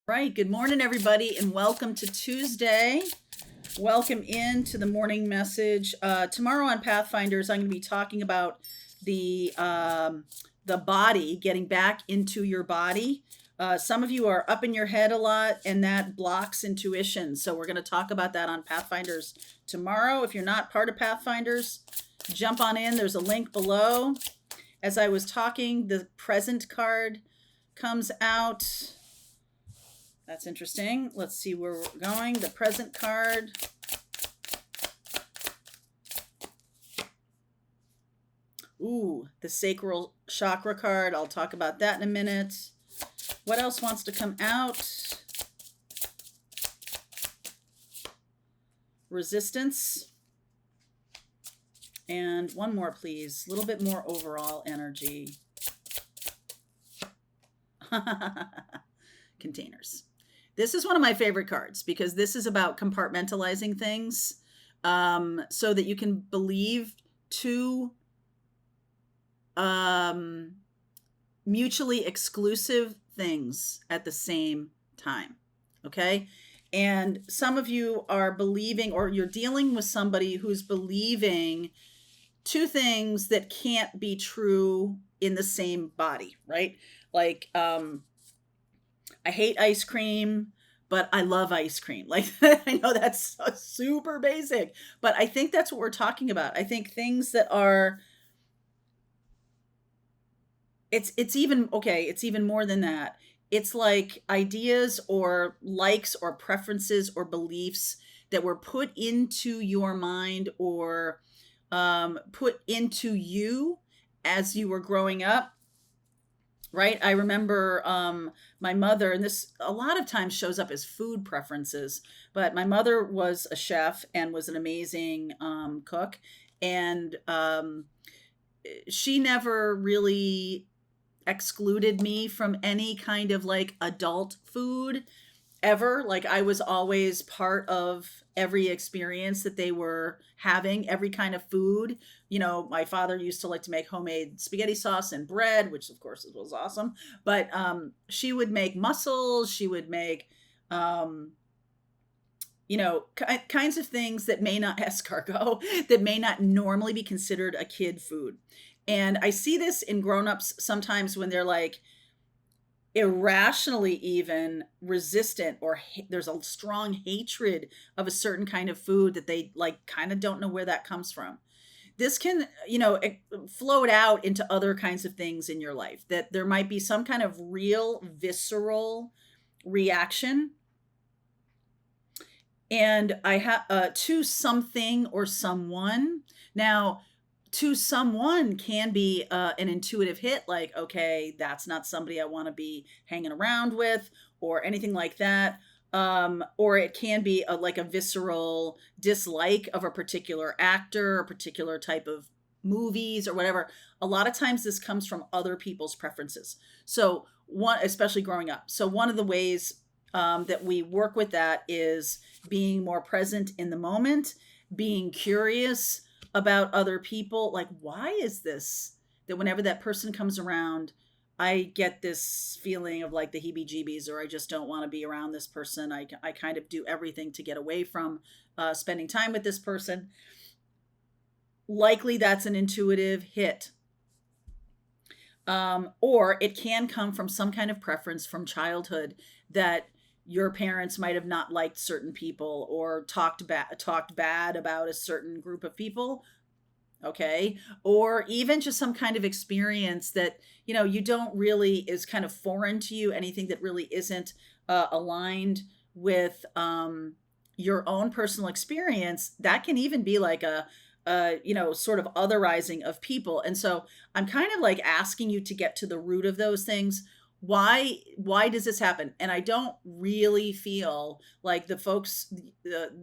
Right. Good morning, everybody, and welcome to Tuesday. Welcome into the morning message. Tomorrow on Pathfinders, I'm going to be talking about the body, getting back into your body. Some of you are up in your head a lot, and that blocks intuition. So we're going to talk about that on Pathfinders tomorrow. If you're not part of Pathfinders, jump on in. There's a link below. As I was talking, the present card comes out. That's interesting. Let's see where we're going. The present card. Ooh, the sacral chakra card. I'll talk about that in a minute. What else wants to come out? Resistance. And one more, please. A little bit more overall energy. Containers. This is one of my favorite cards because this is about compartmentalizing things so that you can believe two mutually exclusive things at the same time. Okay. And some of you are believing, or you're dealing with somebody who's believing two things that can't be true in the same body, right? Like, I hate ice cream, but I love ice cream. Like, I know that's super basic, but I think that's what we're talking about. I think things that are, it's even, okay, it's even more than that. It's like ideas or likes or preferences or beliefs that were put into your mind or put into you as you were growing up. Right. I remember my mother, and this a lot of times shows up as food preferences, but my mother was a chef and was an amazing cook. And she never really excluded me from any kind of like adult food ever. Like, I was always part of every experience that they were having, every kind of food. You know, my father used to like to make homemade spaghetti sauce and bread, which of course was awesome. But she would make mussels. She would make, kinds of things that may not escargot, that may not normally be considered a kid food. And I see this in grown-ups sometimes when they're like, irrationally even resistant, or there's a strong hatred of a certain kind of food that they like kind of don't know where that comes from. This can, float out into other kinds of things in your life, that there might be some kind of real visceral reaction. And I have to something or someone. Now, to someone can be an intuitive hit, like, okay, that's not somebody I want to be hanging around with or anything like that. Or it can be like a visceral dislike of a particular actor, a particular type of movies or whatever. A lot of times this comes from other people's preferences. So one, especially growing up. So one of the ways that we work with that is being more present in the moment, being curious about other people. Like, why is this that whenever that person comes around, I get this feeling of like the heebie-jeebies, or I just don't want to be around this person. I kind of do everything to get away from spending time with this person. Likely that's an intuitive hit. Or it can come from some kind of preference from childhood, that your parents might have not liked certain people or talked bad about a certain group of people. Okay. Or even just some kind of experience that, you don't really, is kind of foreign to you, anything that really isn't aligned with your own personal experience. That can even be like a sort of otherizing of people. And so I'm kind of like asking you to get to the root of those things. Why does this happen? And I don't really feel like the folks,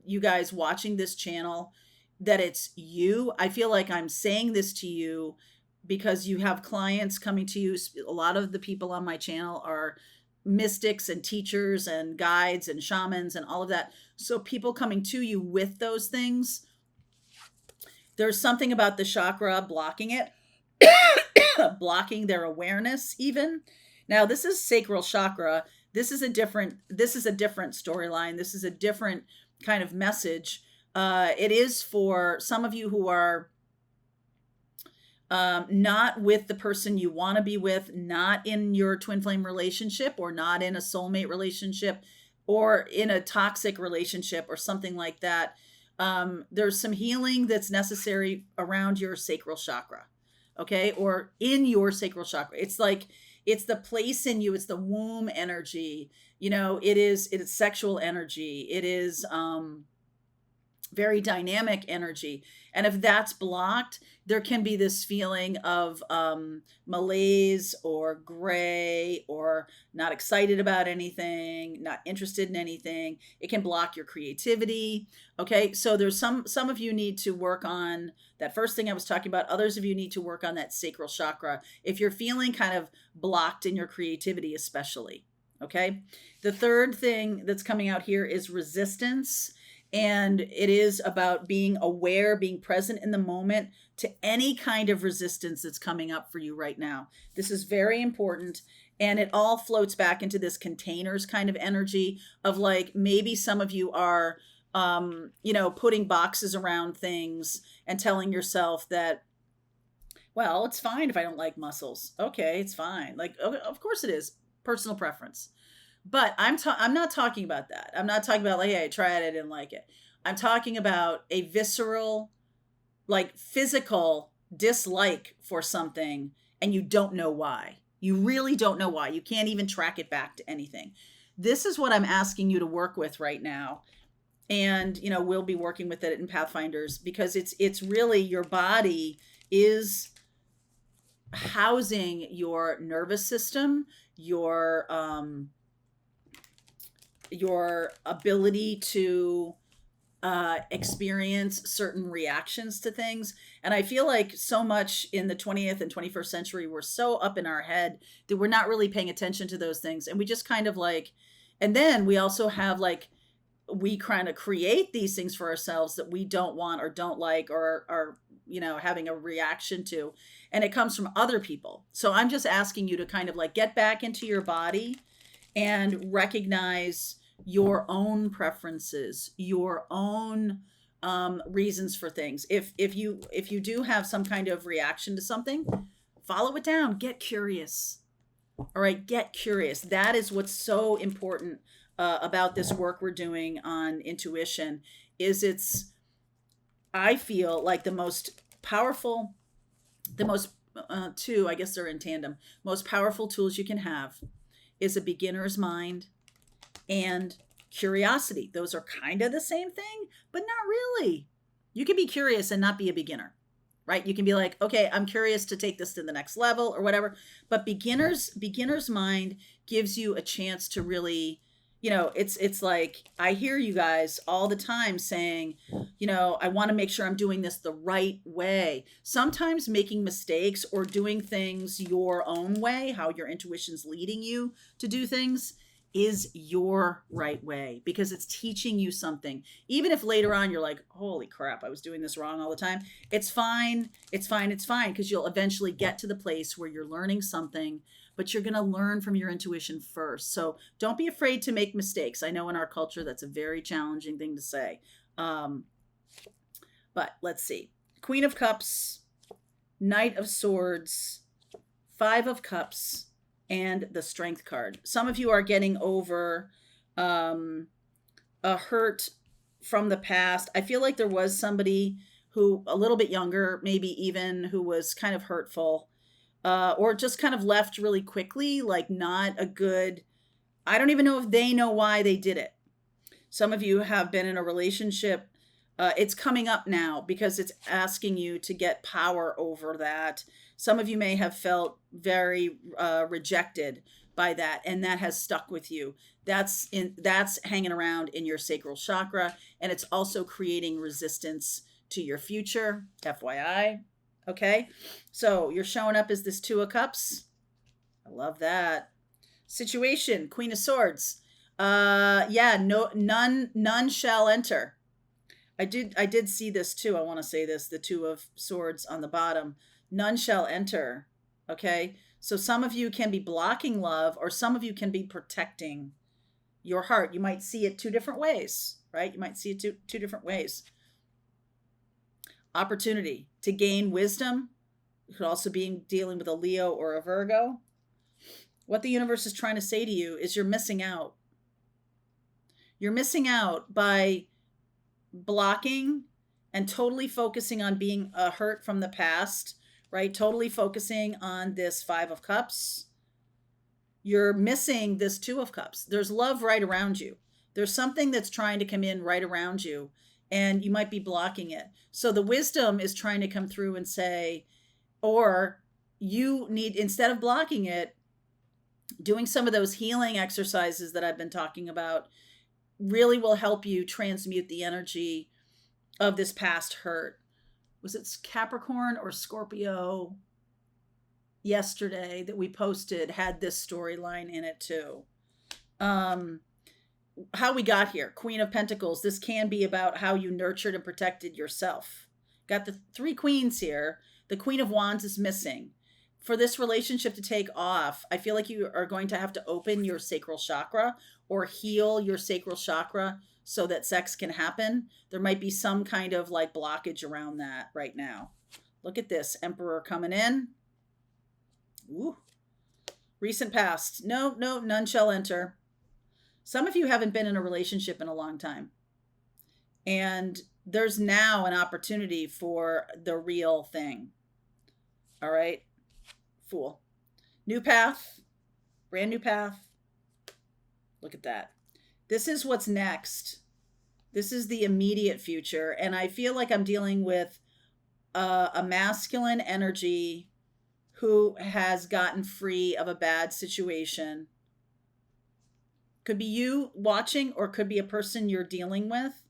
you guys watching this channel, that it's you. I feel like I'm saying this to you because you have clients coming to you. A lot of the people on my channel are mystics and teachers and guides and shamans and all of that. So people coming to you with those things, there's something about the chakra blocking it, blocking their awareness even. Now, this is sacral chakra. This is a different storyline. This is a different kind of message. It is for some of you who are not with the person you want to be with, not in your twin flame relationship, or not in a soulmate relationship, or in a toxic relationship, or something like that. There's some healing that's necessary around your sacral chakra, okay, or in your sacral chakra. It's like it's the place in you. It's the womb energy. It is sexual energy. It is very dynamic energy. And if that's blocked, there can be this feeling of malaise or gray, or not excited about anything, not interested in anything. It can block your creativity. Okay, so there's some of you need to work on that first thing I was talking about. Others of you need to work on that sacral chakra if you're feeling kind of blocked in your creativity, especially. Okay, the third thing that's coming out here is resistance. And it is about being aware, being present in the moment to any kind of resistance that's coming up for you right now. This is very important. And it all floats back into this containers kind of energy of, like, maybe some of you are, putting boxes around things and telling yourself that, well, it's fine if I don't like muscles. Okay, it's fine. Like, of course it is. Personal preference. But I'm not talking about that. I'm not talking about, like, hey, I tried it, I didn't like it. I'm talking about a visceral, like, physical dislike for something, and you don't know why. You really don't know why. You can't even track it back to anything. This is what I'm asking you to work with right now. And, we'll be working with it in Pathfinders, because it's really, your body is housing your nervous system, your ability to experience certain reactions to things. And I feel like so much in the 20th and 21st century, we're so up in our head that we're not really paying attention to those things. And we just kind of like, and then we also have, like, we kind of create these things for ourselves that we don't want or don't like, or are, having a reaction to. And it comes from other people. So I'm just asking you to kind of, like, get back into your body and recognize your own preferences, your own reasons for things. If you do have some kind of reaction to something, follow it down. Get curious. All right, get curious. That is what's so important about this work we're doing on intuition. I feel like the most powerful, two, I guess they're in tandem, most powerful tools you can have is a beginner's mind and curiosity. Those are kind of the same thing, but not really. You can be curious and not be a beginner, right? You can be like, okay, I'm curious to take this to the next level or whatever. But beginner's mind gives you a chance to really, it's like, I hear you guys all the time saying, I want to make sure I'm doing this the right way. Sometimes making mistakes or doing things your own way, how your intuition's leading you to do things, is your right way, because it's teaching you something. Even if later on you're like, holy crap, I was doing this wrong all the time. It's fine. It's fine. It's fine. Because you'll eventually get to the place where you're learning something, but you're going to learn from your intuition first. So don't be afraid to make mistakes. I know in our culture, that's a very challenging thing to say. But let's see. Queen of Cups, Knight of Swords, Five of Cups, and the Strength card. Some of you are getting over a hurt from the past. I feel like there was somebody who, a little bit younger, maybe even, who was kind of hurtful, or just kind of left really quickly, like not a good, I don't even know if they know why they did it. Some of you have been in a relationship. It's coming up now because it's asking you to get power over that. Some of you may have felt very rejected by that, and that has stuck with you. That's hanging around in your sacral chakra, and it's also creating resistance to your future, FYI. Okay, so you're showing up as this Two of Cups. I love that. Situation, Queen of Swords. None shall enter. I did see this too. I want to say this, the Two of Swords on the bottom. None shall enter. Okay. So some of you can be blocking love, or some of you can be protecting your heart. You might see it two different ways, right? You might see it two different ways. Opportunity to gain wisdom. It could also be dealing with a Leo or a Virgo. What the universe is trying to say to you is you're missing out. You're missing out by blocking and totally focusing on being hurt from the past, right? Totally focusing on this Five of Cups. You're missing this Two of Cups. There's love right around you. There's something that's trying to come in right around you, and you might be blocking it. So the wisdom is trying to come through and say, or you need, instead of blocking it, doing some of those healing exercises that I've been talking about really will help you transmute the energy of this past hurt. Was it Capricorn or Scorpio yesterday that we posted had this storyline in it too? How we got here, Queen of Pentacles. This can be about how you nurtured and protected yourself. Got the three queens here. The Queen of Wands is missing. For this relationship to take off, I feel like you are going to have to open your sacral chakra or heal your sacral chakra so that sex can happen. There might be some kind of like blockage around that right now. Look at this, Emperor coming in. Ooh. Recent past. No, none shall enter. Some of you haven't been in a relationship in a long time. And there's now an opportunity for the real thing. All right? Fool. New path. Brand new path. Look at that. This is what's next. This is the immediate future. And I feel like I'm dealing with a masculine energy who has gotten free of a bad situation. Could be you watching, or could be a person you're dealing with.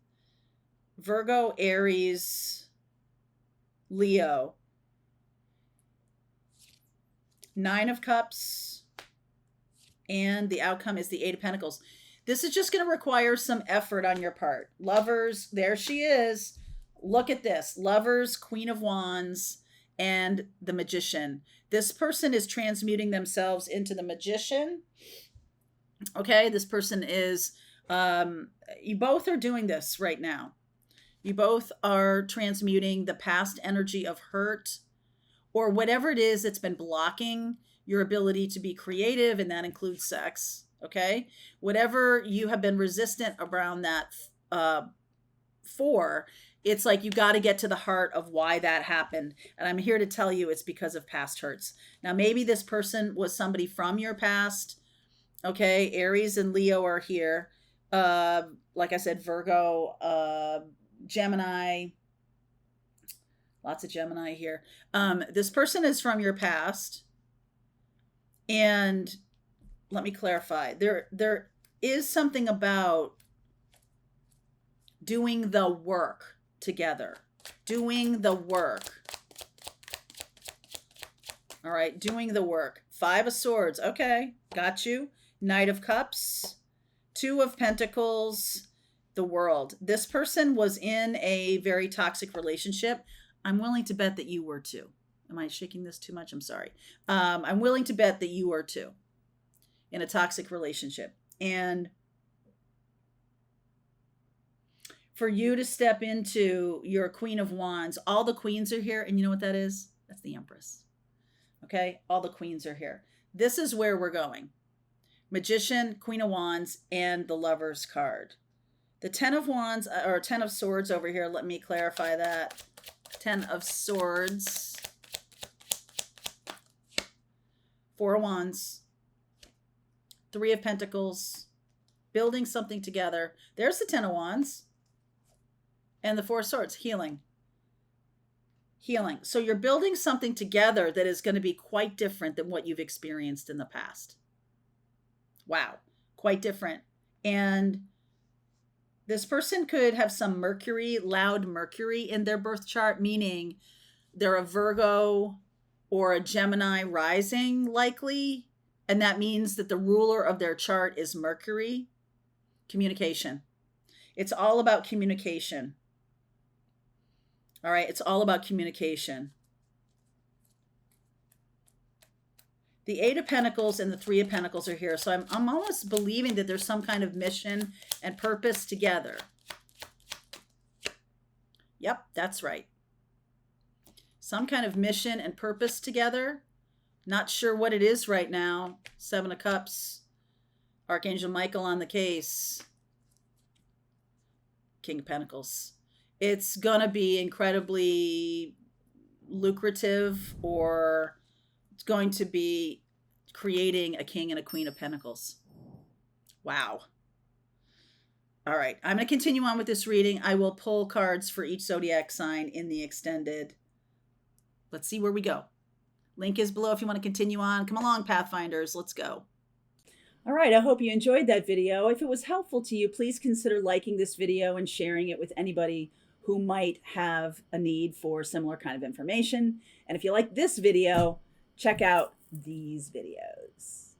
Virgo, Aries, Leo. Nine of Cups. And the outcome is the Eight of Pentacles. This is just going to require some effort on your part. Lovers, there she is. Look at this. Lovers, Queen of Wands, and the Magician. This person is transmuting themselves into the Magician. Okay, this person is, you both are doing this right now. You both are transmuting the past energy of hurt or whatever it is that's been blocking your ability to be creative, and that includes sex. Okay, whatever you have been resistant around that for, it's like you got to get to the heart of why that happened. And I'm here to tell you it's because of past hurts. Now, maybe this person was somebody from your past. Okay, Aries and Leo are here. Like I said, Virgo, Gemini. Lots of Gemini here. This person is from your past. And let me clarify. There is something about doing the work together. Doing the work. All right, doing the work. Five of Swords. Okay, got you. Knight of Cups. Two of Pentacles. The World. This person was in a very toxic relationship. I'm willing to bet that you were too. Am I shaking this too much? I'm sorry. I'm willing to bet that you were too in a toxic relationship. And for you to step into your Queen of Wands, all the queens are here. And you know what that is? That's the Empress. Okay? All the queens are here. This is where we're going. Magician, Queen of Wands, and the Lover's card. The Ten of Wands, or Ten of Swords over here, let me clarify that. Ten of Swords. Four of Wands. Three of Pentacles. Building something together. There's the Ten of Wands. And the Four of Swords. Healing. Healing. So you're building something together that is going to be quite different than what you've experienced in the past. Wow. Quite different. And this person could have some Mercury, loud Mercury in their birth chart, meaning they're a Virgo or a Gemini rising likely. And that means that the ruler of their chart is Mercury. Communication. It's all about communication. All right. It's all about communication. The Eight of Pentacles and the Three of Pentacles are here. So I'm almost believing that there's some kind of mission and purpose together. Yep, that's right. Some kind of mission and purpose together. Not sure what it is right now. Seven of Cups. Archangel Michael on the case. King of Pentacles. It's going to be incredibly lucrative, or it's going to be creating a King and a Queen of Pentacles. Wow. All right. I'm going to continue on with this reading. I will pull cards for each zodiac sign in the extended. Let's see where we go. Link is below if you want to continue on. Come along, Pathfinders. Let's go. All right, I hope you enjoyed that video. If it was helpful to you, please consider liking this video and sharing it with anybody who might have a need for similar kind of information. And if you like this video, check out these videos.